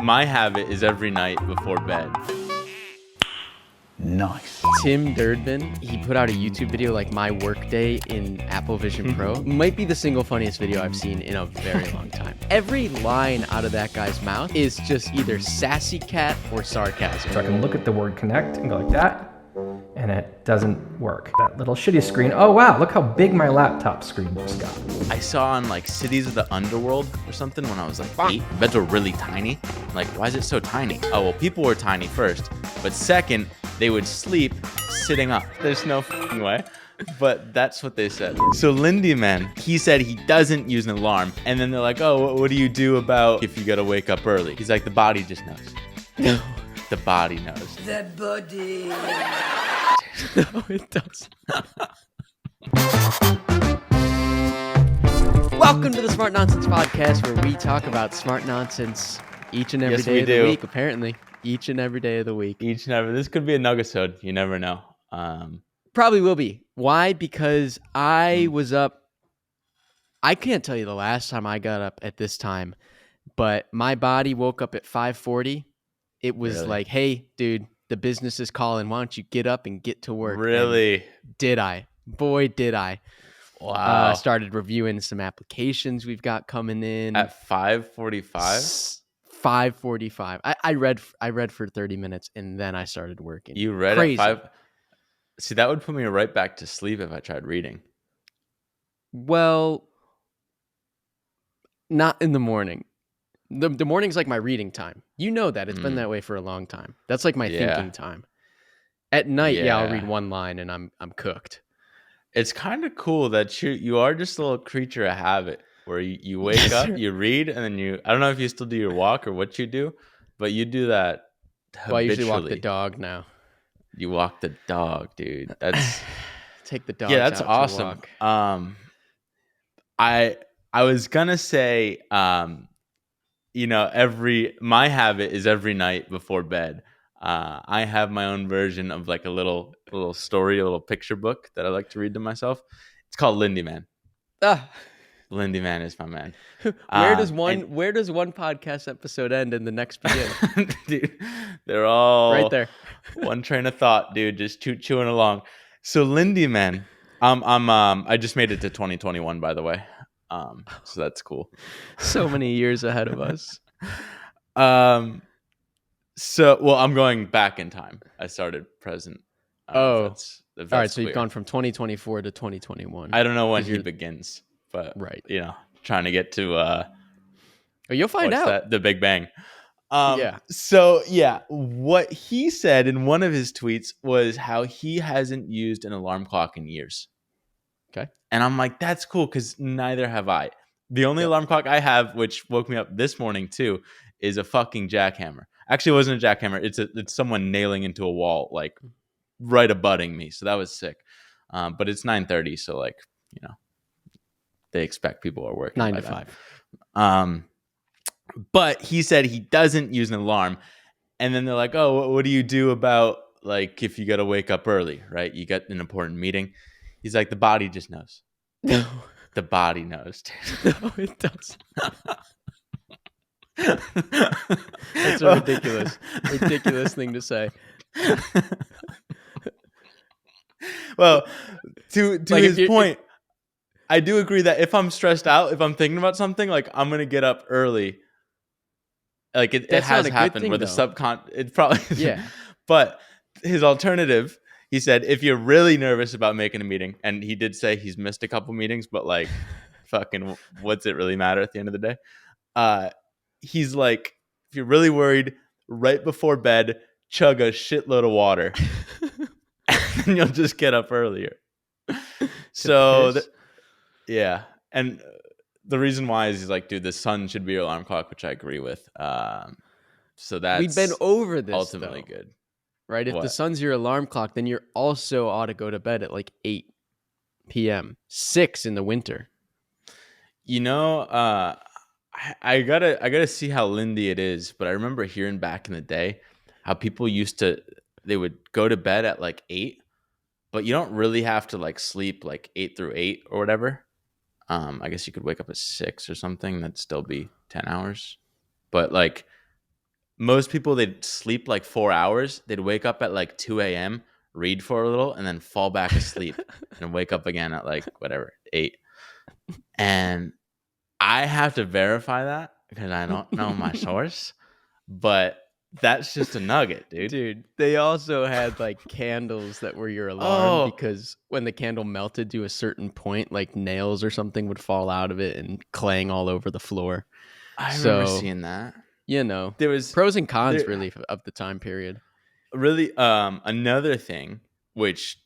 My habit is every night before bed. Nice. Tim Durdman, he put out a YouTube video like my workday in Apple Vision Pro. Might be the single funniest video I've seen in a very long time. Every line out of that guy's mouth is just either sassy cat or sarcasm. So I can look at the word connect and go like that, and it doesn't work. That little shitty screen, oh wow, look how big my laptop screen just got. I saw on like Cities of the Underworld or something when I was like 8. Beds were really tiny. Like, why is it so tiny? Oh, well, people were tiny first, but second, they would sleep sitting up. There's no fucking way. But that's what they said. So Lindy Man, he said he doesn't use an alarm. And then they're like, oh, what do you do about if you gotta wake up early? He's like, the body just knows. No. The body knows. The body. No, it doesn't. Welcome to the Smart Nonsense Podcast, where we talk about smart nonsense each and every day of the week, apparently. Each and every day of the week. This could be a nuggesode. You never know. Probably will be. Why? Because I was up. I can't tell you the last time I got up at this time, but my body woke up at 5:40. It was Really? like, hey, dude, the business is calling. Why don't you get up and get to work? Really? And did I? Boy, did I. Wow. Started reviewing some applications we've got coming in. At 5:45? 5:45. I read for 30 minutes and then I started working. You read Crazy. at 5? See, that would put me right back to sleep if I tried reading. Well, not in the morning. The morning's like my reading time. You know that. It's been that way for a long time. That's like my thinking time. At night, I'll read one line and I'm cooked. It's kind of cool that you are just a little creature of habit where you wake up, you read, and then I don't know if you still do your walk or what you do, but you do that habitually. Well, I usually walk the dog now. You walk the dog, dude. That's take the dog. Yeah, that's out awesome. to walk. I was gonna say, my habit is every night before bed. I have my own version of like a little story, a little picture book that I like to read to myself. It's called Lindy Man. Lindy Man is my man. Where does one podcast episode end and the next begin? Dude, they're all right there. One train of thought, dude, just chewing along. So Lindy Man, I just made it to 2021, by the way. So that's cool. So many years ahead of us. I'm going back in time. I started present. All right. So clear. you've gone from 2024 to 2021. I don't know when he begins, but right. Trying to get to you'll find out the Big Bang. Yeah. So what he said in one of his tweets was how he hasn't used an alarm clock in years. Okay. And I'm like, that's cool because neither have I. The only alarm clock I have, which woke me up this morning too, is a fucking jackhammer. Actually, it wasn't a jackhammer. It's someone nailing into a wall, like right abutting me. So that was sick. But it's 9:30, so they expect people are working 9 to 5. But he said he doesn't use an alarm, and then they're like, "Oh, what do you do about like if you got to wake up early, right? You got an important meeting." He's like, "The body just knows." No, the body knows. No, it doesn't. That's a ridiculous thing to say. Well, to his point, I do agree that if I'm stressed out, if I'm thinking about something, like I'm gonna get up early. Like it has happened where the it probably yeah. But his alternative, he said, if you're really nervous about making a meeting, and he did say he's missed a couple meetings, but like, fucking, what's it really matter at the end of the day? He's like, if you're really worried, right before bed, chug a shitload of water, and you'll just get up earlier. So, and the reason why is he's like, dude, the sun should be your alarm clock, which I agree with. So that's we've been over this ultimately though, good, right? If the sun's your alarm clock, then you're also ought to go to bed at like 8 p.m., 6 in the winter. I gotta see how Lindy it is, but I remember hearing back in the day how people they would go to bed at like 8, but you don't really have to like sleep like 8 through 8 or whatever. I guess you could wake up at 6 or something. That'd still be 10 hours. But like most people, they'd sleep like 4 hours. They'd wake up at like 2 a.m., read for a little, and then fall back asleep and wake up again at like whatever, 8. And I have to verify that because I don't know my source, but that's just a nugget, dude. Dude, they also had like candles that were your alarm Oh, because when the candle melted to a certain point, like nails or something would fall out of it and clang all over the floor. I remember So, seeing that. you know, There was pros and cons there really of the time period. really another thing which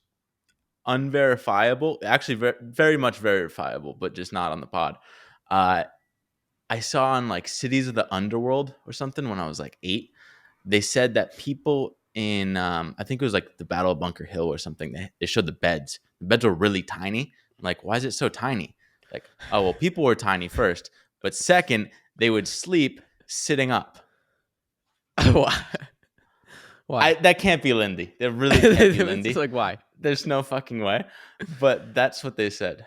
unverifiable, actually very much verifiable, but just not on the pod. Uh, I saw on like Cities of the Underworld or something when I was like 8. They said that people in I think it was like the Battle of Bunker Hill or something. They showed the beds. The beds were really tiny. I'm like, why is it so tiny? Like, oh well, people were tiny first, but second, they would sleep sitting up. Why? Why? That can't be Lindy. That really can't be It's just Lindy. like, why? There's no fucking way. But that's what they said.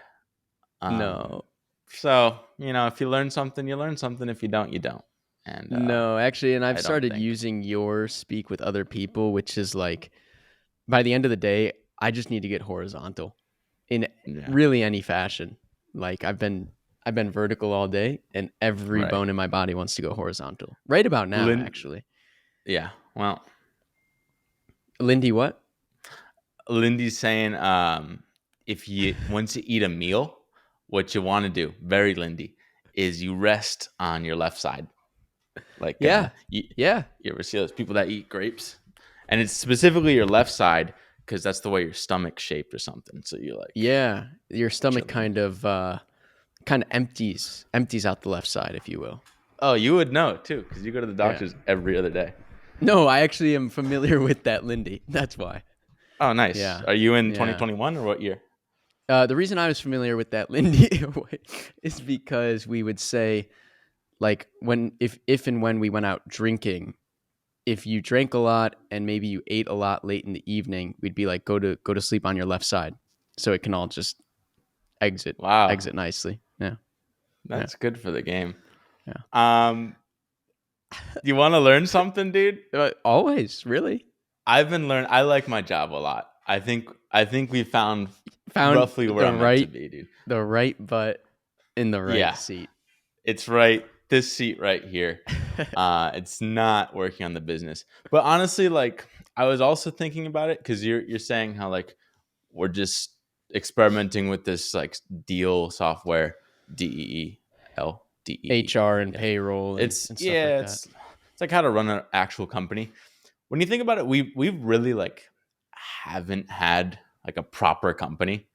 No. So, if you learn something, you learn something. If you don't, you don't. And No, actually, and I've I don't started think. using your speak with other people, which is like by the end of the day, I just need to get horizontal in Yeah. really any fashion. Like I've been vertical all day and every Right. bone in my body wants to go horizontal. Right about now, actually. Yeah. Well, Lindy, what? Lindy's saying if you once you eat a meal, what you want to do, very Lindy, is you rest on your left side. Like Yeah. you Yeah. ever see those people that eat grapes? And it's specifically your left side because that's the way your stomach's shaped or something. So you like Yeah. Your stomach chilling. kind of empties out the left side, if you will. Oh, you would know too because you go to the doctors every other day. No, I actually am familiar with that, Lindy. That's why. Oh, nice. Yeah. Are you in Yeah. 2021 or what year? The reason I was familiar with that, Lindy, is because we would say, like, if and when we went out drinking, if you drank a lot and maybe you ate a lot late in the evening, we'd be like, go to sleep on your left side, so it can all just exit Wow, nicely. Yeah, that's good for the game. yeah. You want to learn something, dude? Always, really. I've been learning. I like my job a lot. I think we found Found roughly where I'm meant to be, dude. the right butt in the right Yeah, seat. it's right. This seat right here. It's not working on the business. But honestly, like I was also thinking about it because you're saying how like we're just experimenting with this like deal software, DEEL. HR and Yeah. payroll and stuff like that. It's like how to run an actual company. When you think about it, we really like haven't had like a proper company.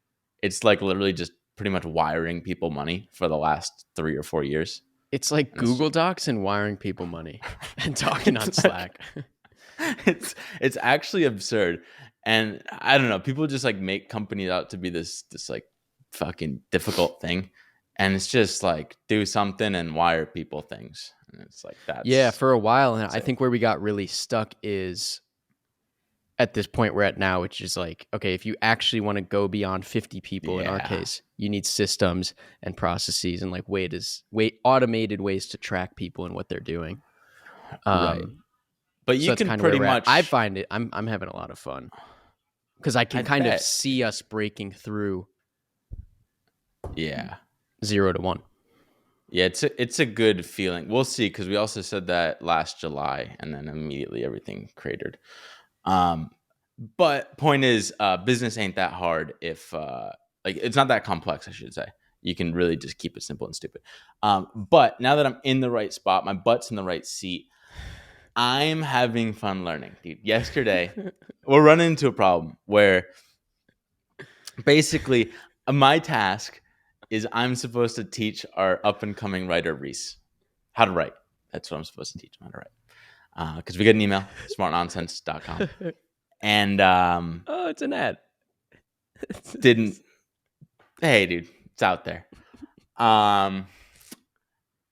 It's like literally just pretty much wiring people money for the last 3 or 4 years. It's like And it's Google Docs and wiring people money and talking on it's like- Slack. it's actually absurd. And I don't know, people just like make companies out to be this like fucking difficult thing. And it's just like do something and wire people things. And it's like that's Yeah, for a while. And I it. think where we got really stuck is at this point we're at now, which is like, okay, if you actually want to go beyond 50 people in our Yeah. case, you need systems and processes and like automated ways to track people and what they're doing. Right. But So you that's can kind of pretty where we're at. much I find it. I'm having a lot of fun because I can I kind of bet. see us breaking through Yeah. 0 to 1. Yeah, it's a good feeling. We'll see because we also said that last July and then immediately everything cratered. But point is, business ain't that hard if like it's not that complex, I should say. You can really just keep it simple and stupid. But now that I'm in the right spot, my butt's in the right seat, I'm having fun learning, dude. Yesterday, we're running into a problem where basically my task is I'm supposed to teach our up and coming writer Reese how to write. That's what I'm supposed to teach him how to write. Because we get an email, smartnonsense.com. And Oh, it's an ad. didn't hey dude, it's out there.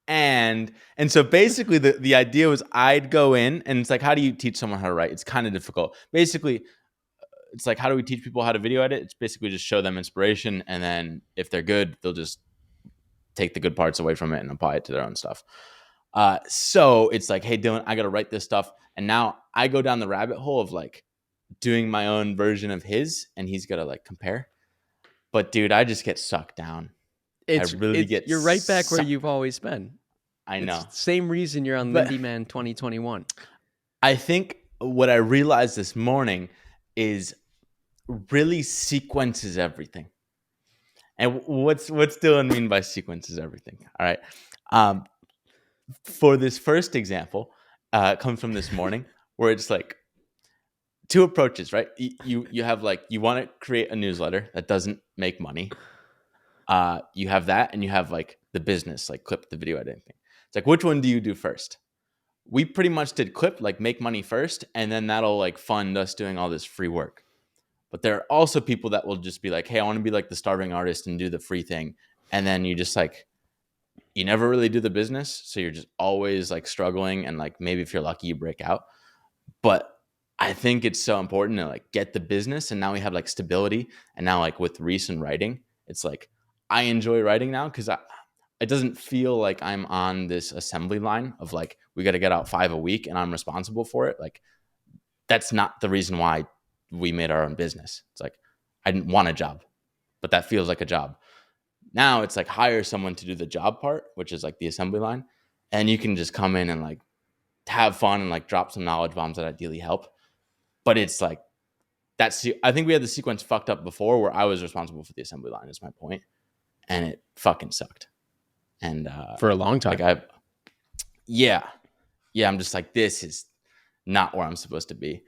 And so basically the idea was I'd go in and it's like, how do you teach someone how to write? It's kind of difficult. Basically, it's like, how do we teach people how to video edit? It's basically just show them inspiration. And then if they're good, they'll just take the good parts away from it and apply it to their own stuff. So it's like, hey, Dylan, I got to write this stuff. And now I go down the rabbit hole of like doing my own version of his, and he's got to like compare. But dude, I just get sucked down. I really get You're right back where sucked. you've always been. I It's know. the same reason you're on But Mindy Man 2021. I think what I realized this morning is really sequences everything. And what's Dylan mean by sequences everything? All right. For this first example, comes from this morning where it's like two approaches, right? You have like you want to create a newsletter that doesn't make money. You have that, and you have like the business, like clip the video editing thing. It's like, which one do you do first? We pretty much did clip, like make money first, and then that'll like fund us doing all this free work. But there are also people that will just be like, hey, I want to be like the starving artist and do the free thing. And then you just like, you never really do the business. So you're just always like struggling. And like, maybe if you're lucky, you break out. But I think it's so important to like get the business. And now we have like stability. And now like with recent writing, it's like, I enjoy writing now because it doesn't feel like I'm on this assembly line of like, we got to get out 5 a week and I'm responsible for it. Like, that's not the reason why we made our own business. It's like, I didn't want a job, but that feels like a job. Now it's like hire someone to do the job part, which is like the assembly line. And you can just come in and like have fun and like drop some knowledge bombs that ideally help. But it's like, I think we had the sequence fucked up before where I was responsible for the assembly line is my point. And it fucking sucked. And For a long time. like yeah, I'm just like, this is not where I'm supposed to be.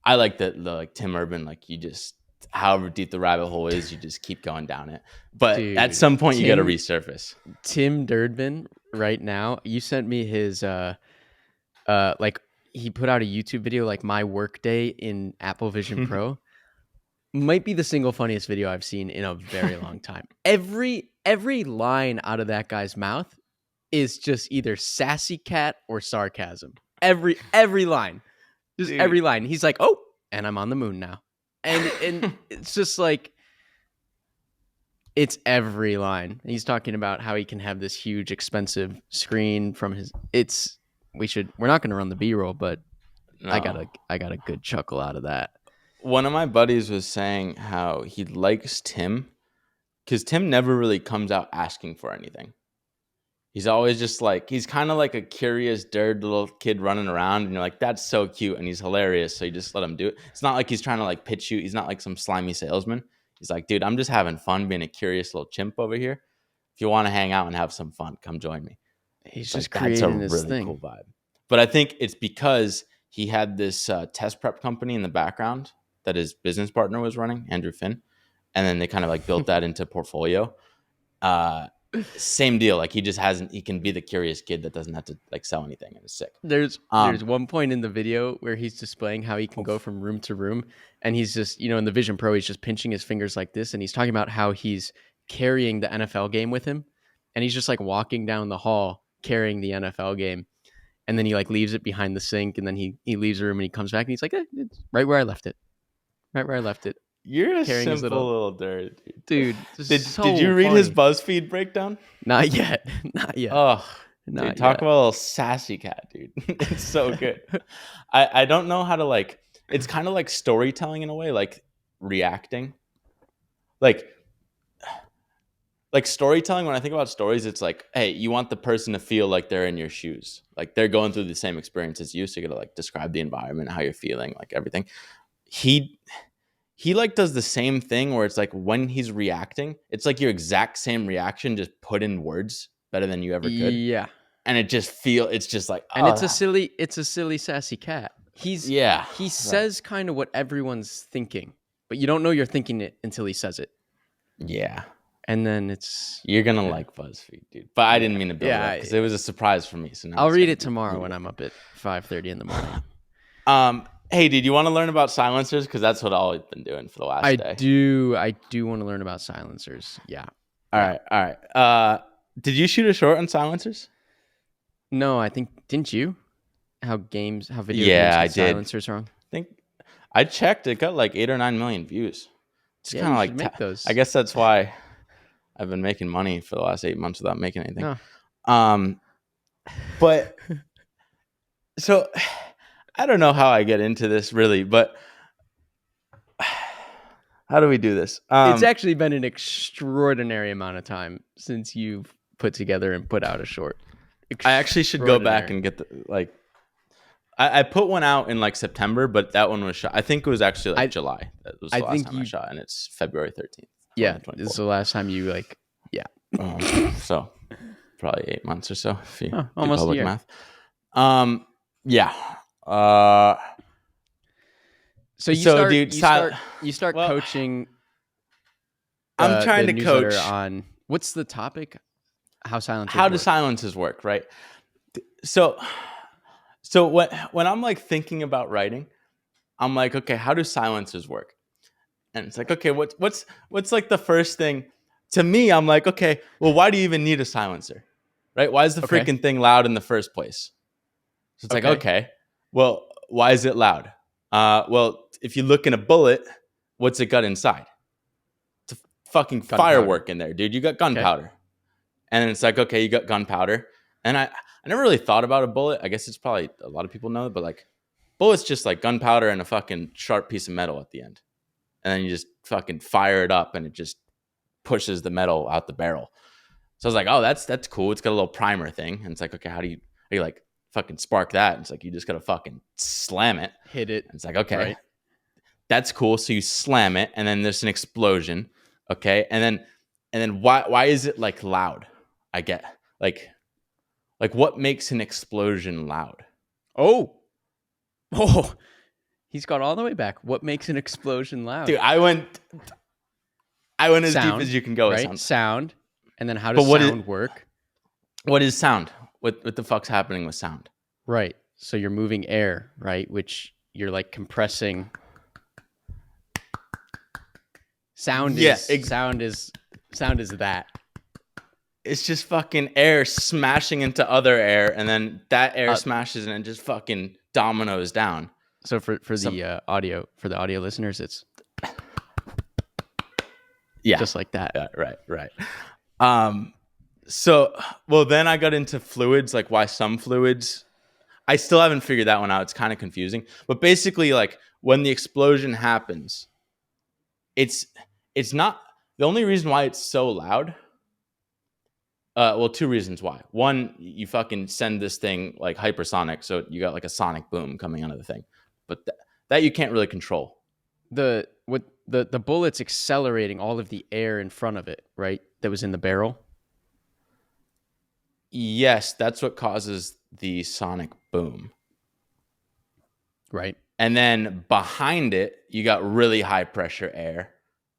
I like the like Tim Urban, like you just, however deep the rabbit hole is, you just keep going down it. But Dude, at some point you got to resurface. Tim Durdman right now, you sent me his like he put out a YouTube video like my workday in Apple Vision Pro. Might be the single funniest video I've seen in a very long time. Every line out of that guy's mouth is just either sassy cat or sarcasm. Every line. Just Dude. every line. He's like, "Oh, and I'm on the moon now." And it's just like it's every line. He's talking about how he can have this huge expensive screen from his we're not going to run the B-roll, but No. I got a good chuckle out of that. One of my buddies was saying how he likes Tim because Tim never really comes out asking for anything. He's always just like, he's kind of like a curious, dirty little kid running around. And you're like, that's so cute. And he's hilarious. So you just let him do it. It's not like he's trying to like pitch you. He's not like some slimy salesman. He's like, dude, I'm just having fun being a curious little chimp over here. If you want to hang out and have some fun, come join me. He's It's just like, that's a creating this really thing. cool vibe. But I think it's because he had this test prep company in the background that his business partner was running, Andrew Finn. And then they kind of like built that into portfolio. Same deal. Like he can be the curious kid that doesn't have to like sell anything, and it's sick. There's one point in the video where he's displaying how he can go from room to room, and he's just, in the Vision Pro, he's just pinching his fingers like this, and he's talking about how he's carrying the NFL game with him, and he's just like walking down the hall carrying the NFL game, and then he like leaves it behind the sink, and then he leaves the room and he comes back and he's like, it's right where I left it. You're a Carrying his simple little dirt, Dude. Did you read his BuzzFeed breakdown? Not yet. Oh, Not dude, talk yet. about a little sassy cat, dude. It's so good. I don't know how to like. It's kind of like storytelling in a way, like reacting. Like storytelling. When I think about stories, it's like, hey, you want the person to feel like they're in your shoes, like they're going through the same experience as you. So you gotta like describe the environment, how you're feeling, like everything. He like does the same thing where it's like when he's reacting, it's like your exact same reaction, just put in words better than you ever could. Yeah. And it's just like, And it's a silly sassy cat. He says kind of what everyone's thinking, but you don't know you're thinking it until he says it. Yeah. And then you're gonna like BuzzFeed, dude. But I didn't mean to build it up because it was a surprise for me. So now I'll read it tomorrow when I'm up at 5:30 in the morning. Hey, dude, you want to learn about silencers? Because that's what I've been doing for the last day. I do want to learn about silencers. Yeah. All right. Did you shoot a short on silencers? No, I think, didn't you? How video games I with did. silencers wrong? I think I checked. It got like 8 or 9 million views. It's kind of like make those. I guess that's why I've been making money for the last 8 months without making anything. No. But so I don't know how I get into this really, but how do we do this? It's actually been an extraordinary amount of time since you've put together and put out a short. I actually should go back and get I put one out in like September, but that one was shot. I think it was actually like July. That was the last time I shot, and it's February 13th. Yeah, this is the last time you So probably 8 months or so if you do almost public a year. math. Yeah. So you start coaching. I'm trying to coach on what's the topic? How do silences work, right? So when I'm like thinking about writing, I'm like, okay, how do silences work? And it's like, okay, what's like the first thing to me? I'm like, okay, well, why do you even need a silencer, right? Why is the freaking thing loud in the first place? So it's like, okay, well, why is it loud? Well, if you look in a bullet, what's it got inside? It's a fucking firework in there, dude. You got gunpowder. And then it's like, okay, you got gunpowder. And I never really thought about a bullet. I guess it's probably a lot of people know it, but like bullets just like gunpowder and a fucking sharp piece of metal at the end. And then you just fucking fire it up and it just pushes the metal out the barrel. So I was like, oh, that's cool. It's got a little primer thing. And it's like, okay, how do you like fucking spark that? And it's like, you just got to fucking slam it. Hit it. And it's like, okay, that's cool. So you slam it and then there's an explosion. Okay. And then why is it like loud? I get like what makes an explosion loud? Oh, he's gone all the way back. What makes an explosion loud? Dude, I went as sound, deep as you can go. Right? Sound. And then how does sound work? What is sound? What the fuck's happening with sound? Right. So you're moving air, right? Which you're like compressing. Sound is that. It's just fucking air smashing into other air, and then that air smashes and it just fucking dominoes down. So for the audio listeners, it's just like that. Yeah, right. So then I got into fluids, like why some fluids. I still haven't figured that one out. It's kind of confusing, but basically, like when the explosion happens, it's not the only reason why it's so loud. Well, two reasons why. One, you fucking send this thing like hypersonic, so you got like a sonic boom coming out of the thing, but that you can't really control. The bullet's accelerating all of the air in front of it, right? That was in the barrel. Yes, that's what causes the sonic boom. Right. And then behind it, you got really high pressure air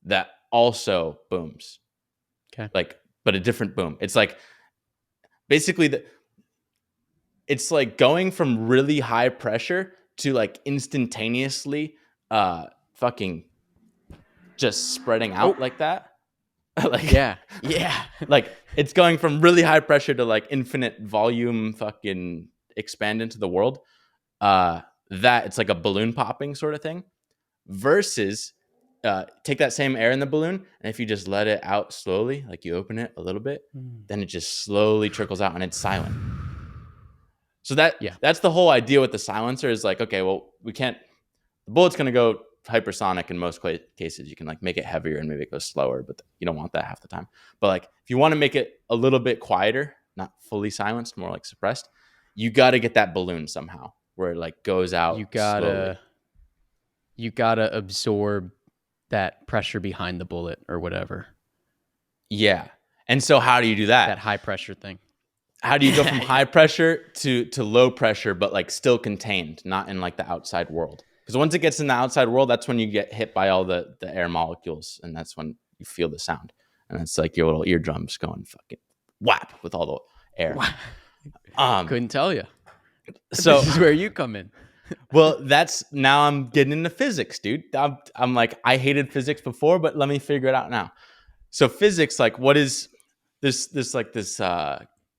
that also booms. Okay. But a different boom. It's like basically it's like going from really high pressure to like instantaneously fucking just spreading out like that. Yeah. Like it's going from really high pressure to like infinite volume fucking expand into the world. That it's like a balloon popping sort of thing versus take that same air in the balloon, and if you just let it out slowly, like you open it a little bit, then it just slowly trickles out and it's silent. So that's the whole idea with the silencer is like, okay, well, the bullet's going to go hypersonic in most cases. You can like make it heavier and maybe it goes slower, but you don't want that half the time. But like if you want to make it a little bit quieter, not fully silenced, more like suppressed, you got to get that balloon somehow where it like goes out. You gotta absorb that pressure behind the bullet or whatever. Yeah. And so how do you do that? That high pressure thing. How do you go from high pressure to low pressure, but like still contained, not in like the outside world? Because once it gets in the outside world, that's when you get hit by all the air molecules, and that's when you feel the sound. And it's like your little eardrums going fucking whap with all the air. Couldn't tell you. So this is where you come in. Well, now I'm getting into physics, dude. I'm like, I hated physics before, but let me figure it out now. So physics, like what is this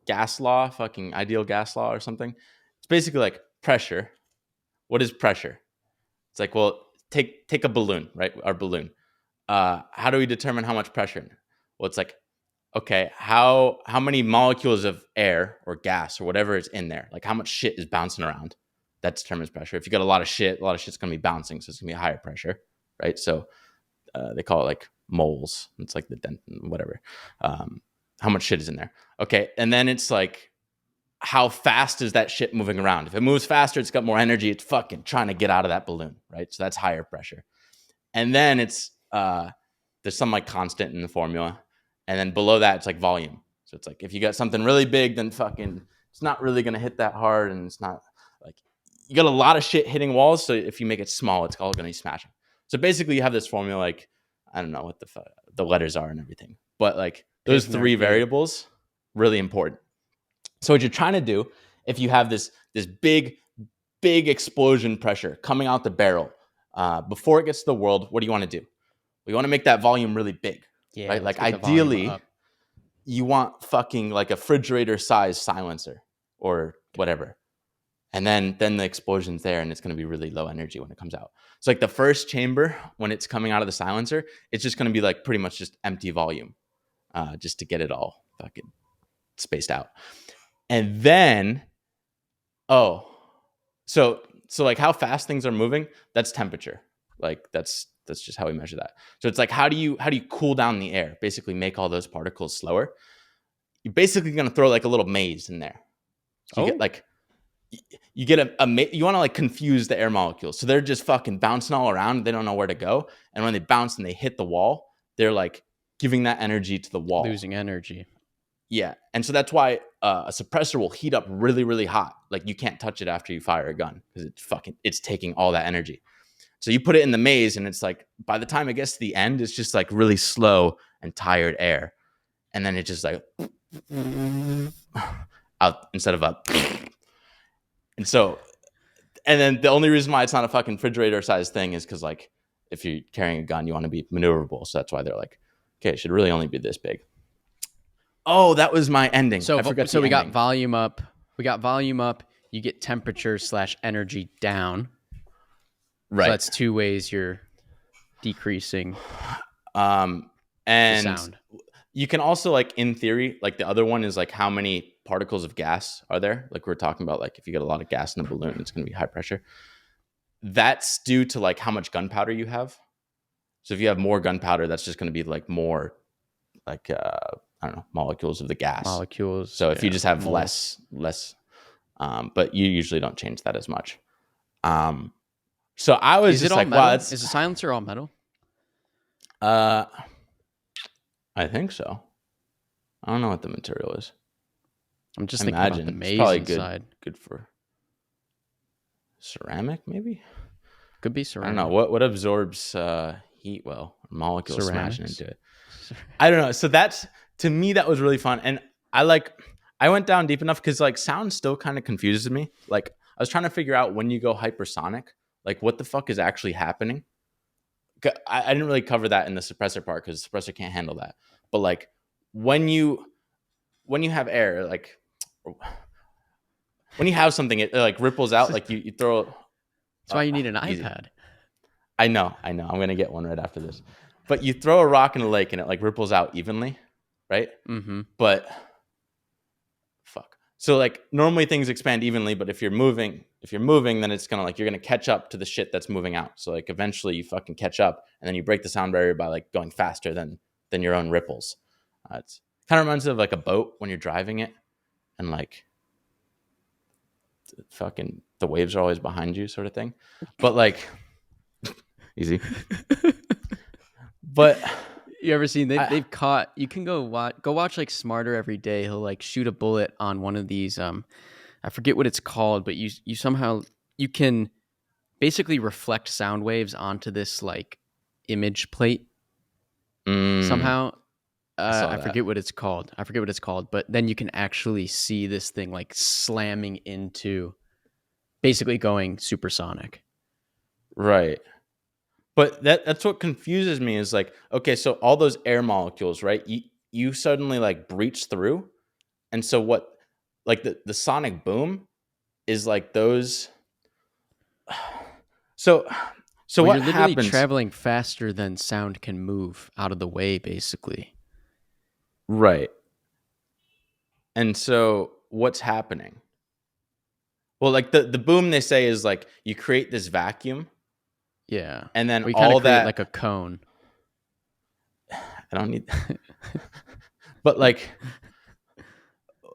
gas law, fucking ideal gas law or something? It's basically like pressure. What is pressure? It's like, well, take a balloon, right? Our balloon. How do we determine how much pressure? Well, it's like okay, how many molecules of air or gas or whatever is in there? Like how much shit is bouncing around? That determines pressure. If you got a lot of shit's going to be bouncing, so it's going to be higher pressure, right? So they call it like moles. It's like the dent, whatever. How much shit is in there? Okay, and then it's like how fast is that shit moving around? If it moves faster, it's got more energy. It's fucking trying to get out of that balloon, right? So that's higher pressure. And then it's there's some like constant in the formula, and then below that it's like volume. So it's like if you got something really big, then fucking it's not really gonna hit that hard, and it's not like you got a lot of shit hitting walls. So if you make it small, it's all gonna be smashing. So basically, you have this formula like I don't know what the letters are and everything, but like those three variables really important. So what you're trying to do, if you have this big explosion pressure coming out the barrel before it gets to the world, what do you want to do? We want to make that volume really big, right? Like ideally, you want fucking like a refrigerator size silencer or whatever. And then the explosion's there and it's going to be really low energy when it comes out. So like the first chamber, when it's coming out of the silencer, it's just going to be like pretty much just empty volume just to get it all fucking spaced out. And then, so like how fast things are moving, that's temperature. Like that's just how we measure that. So it's like how do you cool down the air? Basically make all those particles slower. You're basically going to throw like a little maze in there. So you get like you get you want to like confuse the air molecules. So they're just fucking bouncing all around. They don't know where to go. And when they bounce and they hit the wall, they're like giving that energy to the wall. Losing energy. Yeah. And so that's why a suppressor will heat up really, really hot. Like you can't touch it after you fire a gun because it's taking all that energy. So you put it in the maze and it's like, by the time it gets to the end, it's just like really slow and tired air. And then it just like out instead of up. And so, and then the only reason why it's not a fucking refrigerator size thing is because like, if you're carrying a gun, you want to be maneuverable. So that's why they're like, okay, it should really only be this big. Oh, that was my ending. So, I forgot we got volume up. You get temperature / energy down. Right. So that's two ways you're decreasing and sound. You can also like in theory, like the other one is like how many particles of gas are there? Like we're talking about like if you get a lot of gas in a balloon, it's going to be high pressure. That's due to like how much gunpowder you have. So if you have more gunpowder, that's just going to be like more like I don't know, molecules of the gas. Molecules. So if you just have less, but you usually don't change that as much. So I was just like, wow, is the silencer all metal? I think so. I don't know what the material is. I'm just thinking about the maze it's probably inside. Good for ceramic, maybe. Could be ceramic. I don't know what absorbs heat well. Molecules smashing into it. I don't know. So that's to me that was really fun, and I went down deep enough because like sound still kind of confuses me. Like I was trying to figure out when you go hypersonic, like what the fuck is actually happening. I didn't really cover that in the suppressor part because the suppressor can't handle that. But like when you have air, like when you have something, it like ripples out. Like you throw. That's why you need an iPad. I know. I'm gonna get one right after this. But you throw a rock in a lake and it like ripples out evenly, right? Mm-hmm. But fuck. So like normally things expand evenly, but if you're moving, then it's gonna like you're gonna catch up to the shit that's moving out. So like eventually you fucking catch up, and then you break the sound barrier by like going faster than your own ripples. It's kind of reminds me of like a boat when you're driving it, and like fucking the waves are always behind you, sort of thing. But like easy. But you ever seen they've caught? You can go watch like Smarter every day. He'll like shoot a bullet on one of these. I forget what it's called, but you somehow you can basically reflect sound waves onto this like image plate somehow. I forget what it's called. But then you can actually see this thing like slamming into, basically going supersonic. Right. But that's what confuses me is like, okay, so all those air molecules, right? You suddenly like breach through. And so what, like the sonic boom is like those. So what you're literally happens? Traveling faster than sound can move out of the way, basically. Right. And so what's happening? Well, like the boom they say is like you create this vacuum Yeah. and then We kind all of create that like a cone. I don't need but like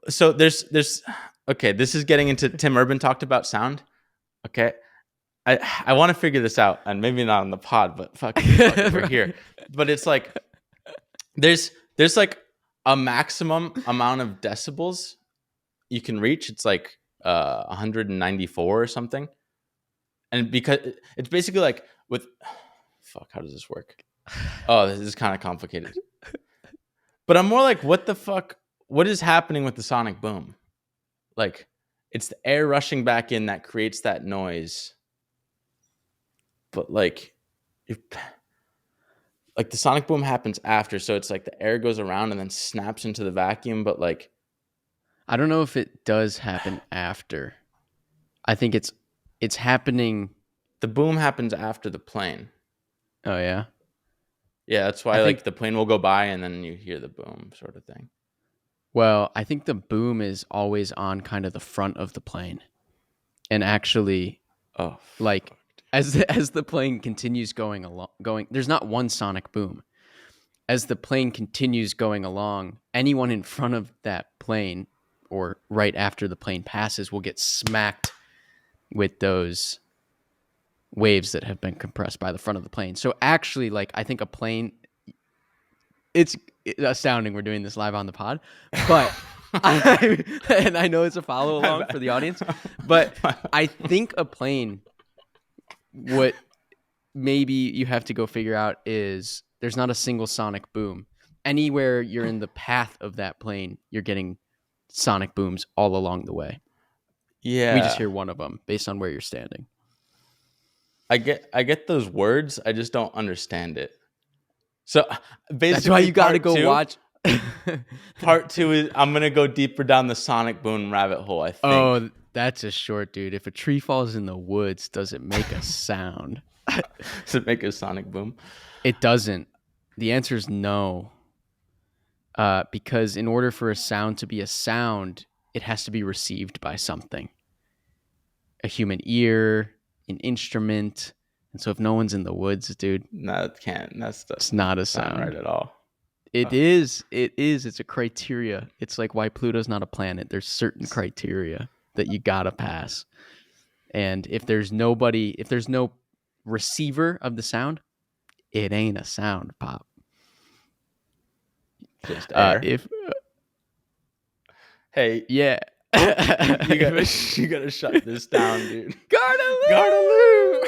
so there's okay, this is getting into Tim Urban talked about sound. Okay. I want to figure this out, and maybe not on the pod, but fuck it, we're here. But it's like there's like a maximum amount of decibels you can reach. It's like 194 or something. And because it's basically like with fuck, how does this work? Oh, this is kind of complicated. But I'm more like, what the fuck? What is happening with the sonic boom? Like, it's the air rushing back in that creates that noise. But like, like the sonic boom happens after, so it's like the air goes around and then snaps into the vacuum. But like, I don't know if it does happen after. I think it's happening. the boom happens after the plane. Oh yeah. Yeah, that's I why think like the plane will go by and then you hear the boom sort of thing. Well, I think the boom is always on kind of the front of the plane. And actually, Oh, like as the plane continues going, there's not one sonic boom. As the plane continues going along, anyone in front of that plane or right after the plane passes will get smacked with those waves that have been compressed by the front of the plane. So actually, like, I think a plane, it's astounding we're doing this live on the pod, but and I know it's a follow along for the audience, but I think a plane, what maybe you have to go figure out is there's not a single sonic boom. Anywhere you're in the path of that plane, you're getting sonic booms all along the way. yeah. We just hear one of them based on where you're standing. I get those words. I just don't understand it. So basically, That's why you got to go watch. Part 2 is I'm gonna go deeper down the sonic boom rabbit hole. I think. Oh, that's a short, dude. If a tree falls in the woods, does it make a sound? Does it make a sonic boom? It doesn't. The answer is no. Because in order for a sound to be a sound, it has to be received by something. A human ear, an instrument. And so if no one's in the woods, dude, No, it can't. it's not a sound. Not right at all. It is. It is. It's a criteria. It's like why Pluto's not a planet. There's certain criteria that you gotta pass. And if there's no receiver of the sound, it ain't a sound, Pop. Just air. Hey, yeah. you gotta shut this down, dude. Gardaloo!